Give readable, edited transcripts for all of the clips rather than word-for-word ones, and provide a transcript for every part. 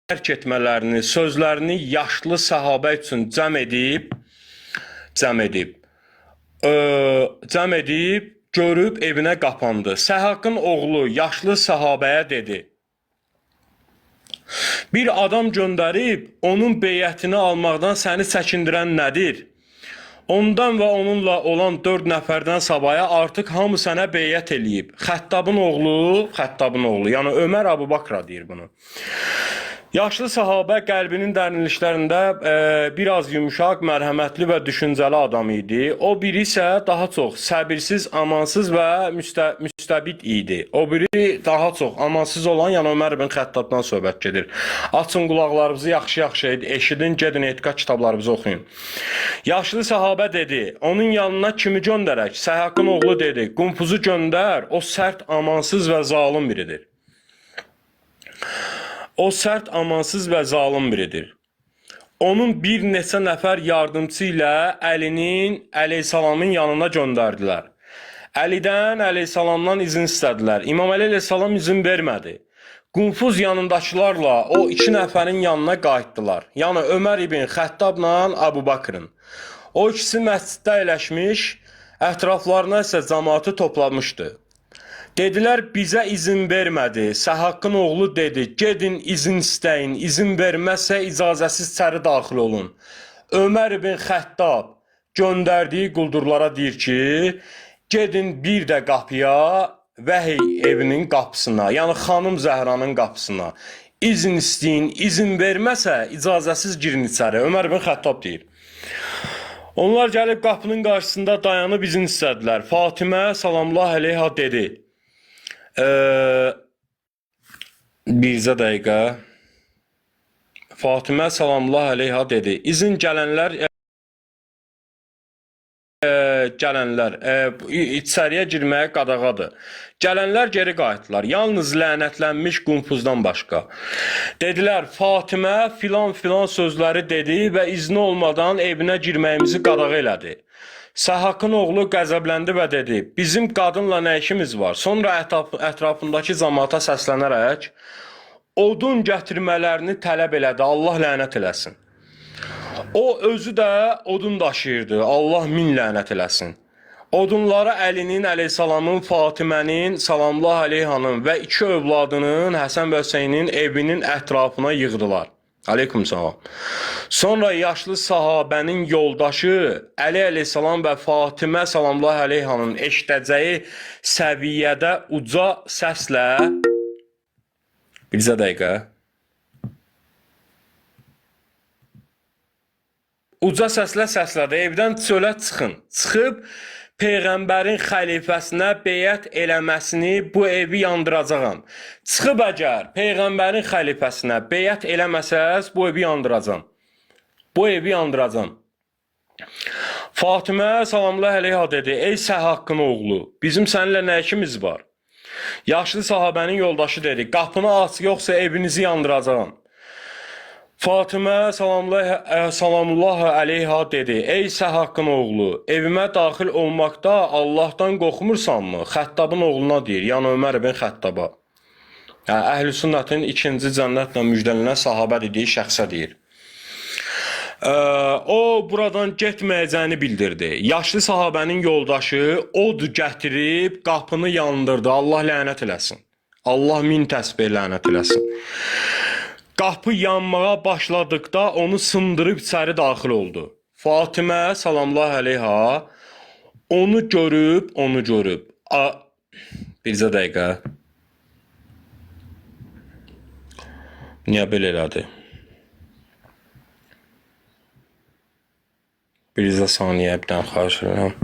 dərk etmələrini, sözlərini yaşlı səhabə üçün cəm edib, görüb evinə qapandı. Səhhaqın oğlu yaşlı səhabəyə dedi: Bir adam göndərib, onun beyətini almaqdan səni çəkindirən nədir? Ondan və onunla olan 4 nəfərdən savaya artıq hamı sənə beyət eləyib. Xəttabın oğlu, yəni Ömər Əbu Bakra deyir bunu. Yaşlı sahabə qəlbinin dərinliklərində biraz yumuşaq, mərhəmətli və düşüncəli adam idi. O biri isə daha çox səbirsiz, amansız və müstəbid idi. O biri daha çox amansız olan, yəni Ömər ibn Xəttabdan söhbət gedir. Açın qulaqlarınızı yaxşı-yaxşı eşidin, gedin etiqad kitablarımızı oxuyun. Yaşlı sahabə dedi: Onun yanına kimi göndərək? Səhhaqın oğlu dedi: Qunfuzu göndər, o sərt, amansız və zalim biridir. O sərt, amansız və zalim biridir. Onun bir neçə nəfər yardımcı ilə Əlinin əleyhissalamın yanına göndərdilər. Əlidən əleyhissalamdan izin istədilər. İmam Əli əleyhissalam izin vermədi. Qunfuz yanındakilərlə o 2 nəfərin yanına qayıtdılar. Yəni Ömər ibn Xəttabla Əbu Bakrın. O ikisi məsciddə əyləşmiş, ətraflarına isə cəmaatı toplamışdı. Dedilər, bizə izin vermədi. Səhhaqın oğlu dedi, gedin izin istəyin. İzin verməzsə icazəsiz içəri daxil olun. Ömər ibn Xəttab göndərdiyi quldurlara deyir ki, gedin bir də qapıya, Vəhiy evinin qapısına, yəni xanım Zəhranın qapısına izin istəyin. İzin verməsə icazəsiz girin içəri. Ömər ibn Xəttab deyir. Onlar gəlib qapının qarşısında dayanıb izin istədilər. Fatimə salamullah əleyha dedi: Birzə dəqiqə. Fatimə salamullah əleyha dedi: İzin gələnlər içəriyə girməyə qadağadır. Gələnlər geri qayıtdılar. Yalnız lənətlənmiş Qunfuzdan başqa. Dedilər, Fatimə filan sözləri dedi və izni olmadan evinə girməyimizi qadağa elədi. Səhhaqın oğlu qəzəbləndi və dedi: Bizim qadınla nə işimiz var? Sonra ətrafındakı cəmaata səslənərək odun gətirmələrini tələb elədi. Allah lənət eləsin. O özü də odun daşıyırdı. Allah min lənət eləsin. Odunları Əlinin əleyhissalamın, Fatimənin salamullah əleyhanın və 2 övladının Həsən və Hüseynin evinin ətrafına yığdılar. Aleyküm salam. Sonra yaşlı sahabənin yoldaşı Əli əleyhissalam və Fatimə salamullah əleyhanın eşidəcəyi səviyyədə uca səslə Birzə dəqiqə. Uca səslə səslədi: Evdən çölə çıxın. Çıxıb Peyğəmbərin xəlifəsinə beyət eləməsini, bu evi yandıracağam. Çıxıb əgər Peyğəmbərin xəlifəsinə beyət eləməsəz, bu evi yandıracağam. Bu evi yandıracağam. Fatimə salamullah əleyha dedi: Ey Səhhaqın oğlu, bizim səninlə nə işimiz var? Yaşlı sahabənin yoldaşı dedi: Qapını aç, yoxsa evinizi yandıracağam. Fatimə salamullah əleyha dedi: Ey Səhhaqın oğlu, evimə daxil olmaqda Allahdan qorxmursanmı? Xəttabın oğluna deyir, yəni Ömər ibn Xəttaba. Əhl-i sünnətin 2-ci cənnətlə müjdələnən sahabə dediyi şəxsə deyir. O buradan getməyəcəyini bildirdi. Yaşlı sahabənin yoldaşı od gətirib qapını yandırdı. Allah lənət eləsin. Allah min təsbih lənət eləsin. Qapı yanmağa başladıqda onu sındırıb içəri daxil oldu. Fatimə salamullah əleyha onu görüb. Birzə dəqiqə. Niyə belə elədi? Birzə saniyə bir dənə xahiş edirəm.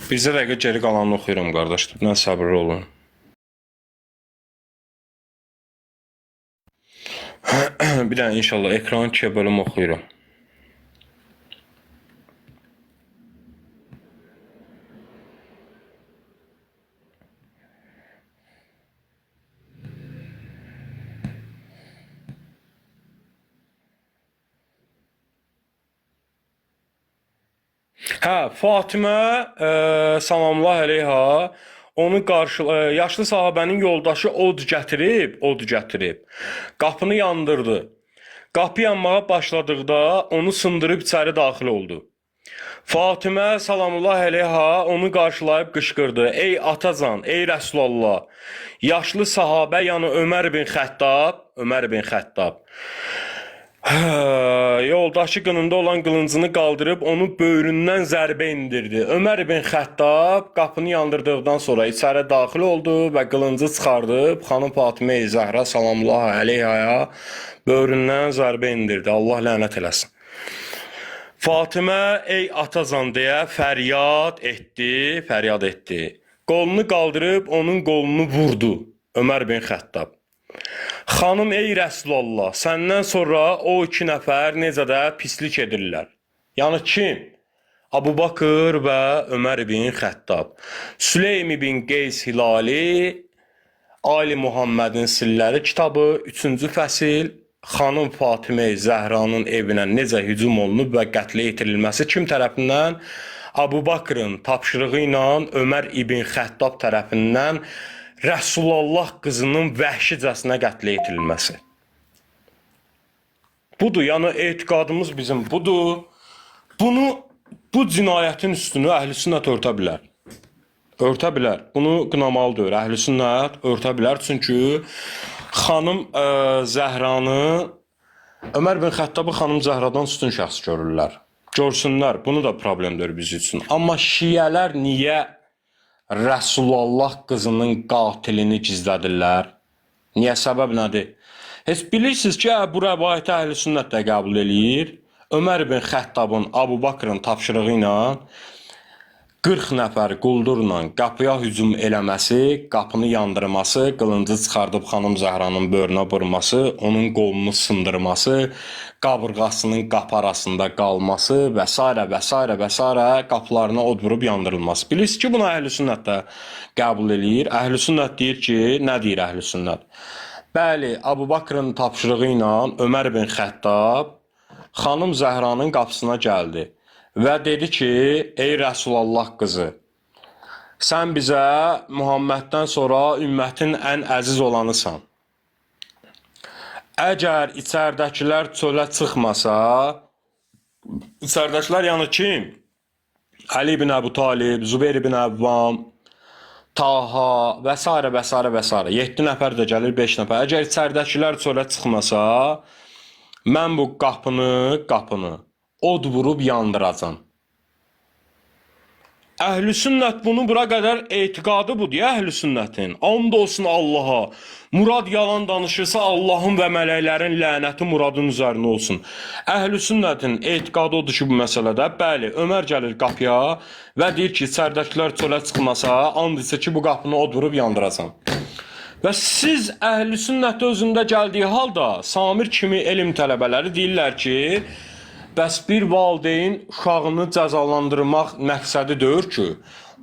Birzə dəqiqə geri qalanını oxuyuram, qardaşlar. Nə səbirli olun. Bir dənə inşallah ekranı 2-yə bölüm oxuyuram. Hə, Fatimə salamullah əleyha onu yaşlı sahabənin yoldaşı od gətirib. Qapını yandırdı. Qapı yanmağa başladıqda onu sındırıb içəri daxil oldu. Fatimə salamullah əleyha onu qarşılayıb qışqırdı. Ey atacan, ey Rəsulallah. Yaşlı sahabə yəni Ömər bin Xəttab. Yoldaşı qınında olan qılıncını qaldırıb onu böyründən zərbə indirdi. Ömər bin Xəttab qapını yandırdıqdan sonra içəri daxil oldu və qılıncı çıxardıb xanım Fatimə-i Zəhra salamullah əleyhaya böyründən zərbə indirdi. Allah lənət eləsin. Fatimə ey atacan deyə fəryad etdi. Qolunu qaldırıb onun qolunu vurdu. Ömər bin Xəttab. Xanım ey Rəsulallah, səndən sonra o iki nəfər necə də pislik edirlər. Yəni kim? Abu Bakır və Ömər bin Xəttab. Süleymi bin Qeys Hilali, Ali Muhammedin Silləri kitabı 3-cü fəsil, xanım Fatimə Zəhranın evinə necə hücum olunub və qətlə yetirilməsi kim tərəfindən? Abu Bakırın tapşırığı ilə Ömər ibn Xəttab tərəfindən Rəsulallah qızının vəhşicəsinə qətlə yetirilməsi. Budur, yəni etiqadımız bizim budur. Bu cinayətin üstünü Əhlüsünnət örtə bilər. Bunu qınamalıdır. Əhlüsünnət örtə bilər. Çünki xanım Zəhranı, Ömər bin Xəttabı xanım Zəhradan üstün şəxs görürlər. Görsünlər, bunu da problemdir biz üçün. Amma şiyələr niyə Rəsulallah qızının qatilini gizlədirlər? Niyə, səbəb nədir? Heç bilirsiniz ki, bu rəvayəti Əhlüsünnət də qəbul eləyir. Ömər bin Xəttabın Abu Bakırın tapşırığı ilə 40 nəfər quldurla qapıya hücum eləməsi, qapını yandırması, qılıncı çıxardıb xanım Zəhranın böyrünə vurması, onun qolunu sındırması, qabırğasının qapı arasında qalması və s. qapılarına od vurub yandırılması. Bilirsiniz ki, bunu Əhlüsünnət də qəbul eləyir. Əhlüsünnət deyir ki, nə deyir Əhlüsünnət? Bəli, Abu Bakırın tapşırığı ilə Ömər bin Xəttab xanım Zəhranın qapısına gəldi və dedi ki, ey Rəsulallah qızı, sən bizə Muhammeddən sonra ümmətin ən əziz olanısan. Əgər içərdəkilər çölə çıxmasa, içərdəkilər yəni kim? Əli ibn Əbu Talib, Zübeyir ibn Əvvam, Taha və s. 7 nəfər də gəlir, 5 nəfər. Əgər içərdəkilər çölə çıxmasa, mən bu qapını od vurub yandıracam. Əhlüsünnət bunu bura qədər etiqadı budur ya Əhlüsünnətin. And olsun Allaha. Murad yalan danışırsa Allahın və mələklərin lənəti Muradın üzərinə olsun. Əhlüsünnətin etiqadı odur ki, bu məsələdə, bəli, Ömər gəlir qapıya və deyir ki, içərdəkilər çölə çıxmasa, and isə ki, bu qapını od vurub yandıracam. Və siz Əhlüsünnət özündə gəldiyi halda Samir kimi elm tələbələri deyirlər ki, bəs bir valideyn uşağını cəzalandırmaq məqsədi deyir ki,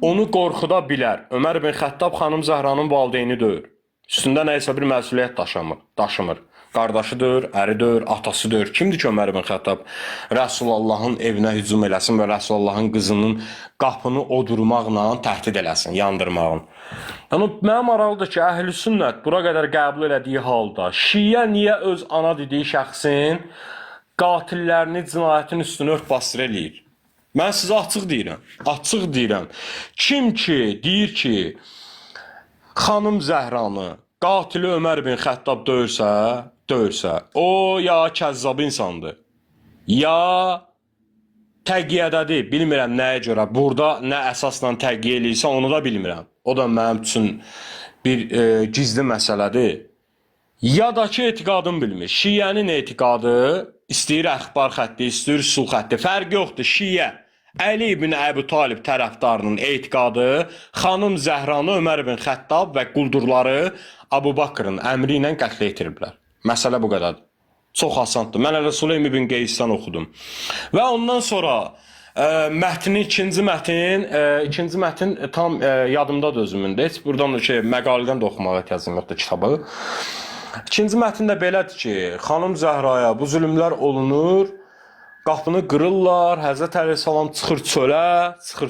onu qorxuda bilər. Ömər bin Xəttab xanım Zəhranın valideyni deyir. Üstündə nəyəsə bir məsuliyyət daşımır. Qardaşıdır, əridir, atasıdır. Kimdir ki, Ömər bin Xəttab Rəsulallahın evinə hücum eləsin və Rəsulallahın qızının qapını odurmaqla təhdid eləsin, yandırmağın. Yəni, mənə maraqlıdır ki, Əhlüsünnət bura qədər qəbul elədiyi halda Şiə niyə öz ana dediyi şəxsin qatillərini cinayətin üstünü örtbasdır eləyir? Mən sizə açıq deyirəm. Kim ki, deyir ki, xanım Zəhranı qatili Ömər bin Xəttab döyürsə, o ya kəzzab insandır, ya təqiyyədədir, bilmirəm nəyə görə. Burada nə əsasla təqiyyə eləyirsə, onu da bilmirəm. O da mənim üçün bir gizli məsələdir. Ya da ki, etiqadını bilmir. Şiyənin etiqadı istəyir əxbar xətti, istəyir sul xətti. Fərq yoxdur. Şiyə, Əli ibn Əbu Talib tərəfdarının etiqadı xanım Zəhranı Ömər ibn Xəttab və quldurları Abu Bakırın əmri ilə qətlə yetiriblər. Məsələ bu qədərdir. Çox asandır. Mən hələ Süleym ibn Qeysdən oxudum. Və ondan sonra ikinci mətin tam yadımdadır özümündə. Heç buradan məqalədən də oxumağa ehtiyacım yoxdur kitabı. İkinci mətndə belədir ki, xanım Zəhraya bu zülümlər olunur. Qapını qırırlar, Həzrət Əleyhissalam çıxır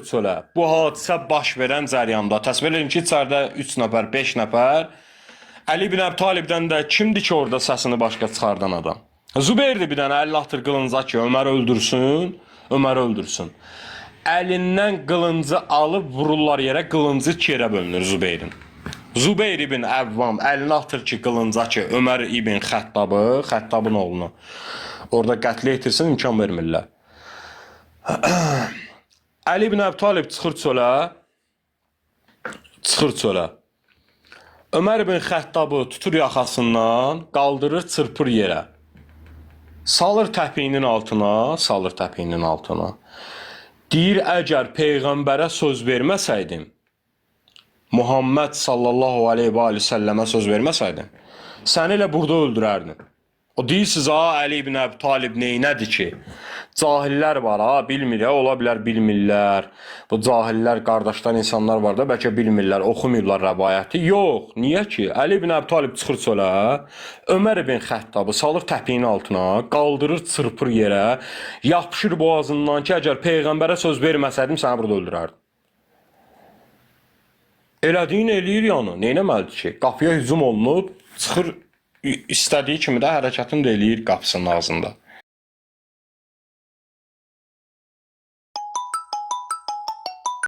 çölə. Bu hadisə baş verən cərəyanda təsəvvür edin ki, içəridə 3 nəfər, 5 nəfər. Əli ibn Əbi Talibdən də kimdir ki, orada səsini başqa çıxardan adam? Zübeyirdir bir dənə əlini atır qılınca ki, Öməri öldürsün. Əlindən qılıncı alıb vururlar yerə, qılıncı 2 yerə bölünür Zübeyrin. Zübeyir ibn Əvvam əlini atır ki, qılınca ki, Ömər ibn Xəttabın oğlunu orada qətlə yetirsin, imkan vermirlər. Əli ibn Əbi Talib çıxır çölə. Ömər ibn Xəttabı tutur yaxasından, qaldırır, çırpır yerə. Salır təpiyinin altına. Deyir, əgər Peyğəmbərə söz verməsəydim, Muhammed sallallahu aleyhi və səlləmə söz verməsəydin, səni elə burada öldürərdim. O deyirsiniz, Əli ibn Əbi Talib neynədir ki? Cahillər var, bilmir, ola bilər bilmirlər. Bu cahillər, qardaşlar, insanlar var da, bəlkə bilmirlər, oxumurlar rəvayəti. Yox, niyə ki? Əli ibn Əbi Talib çıxır çölə, Ömər ibn Xəttabı salır təpiyin altına, qaldırır, çırpır yerə, yapışır boğazından ki, əgər Peyğəmbərə söz verməsəydim, səni burada öldürərdim. Elədiyini eləyir yəni, neynəməlidir ki? Qapıya hücum olunub, çıxır, istədiyi kimi də hərəkətini də eləyir qapısının ağzında.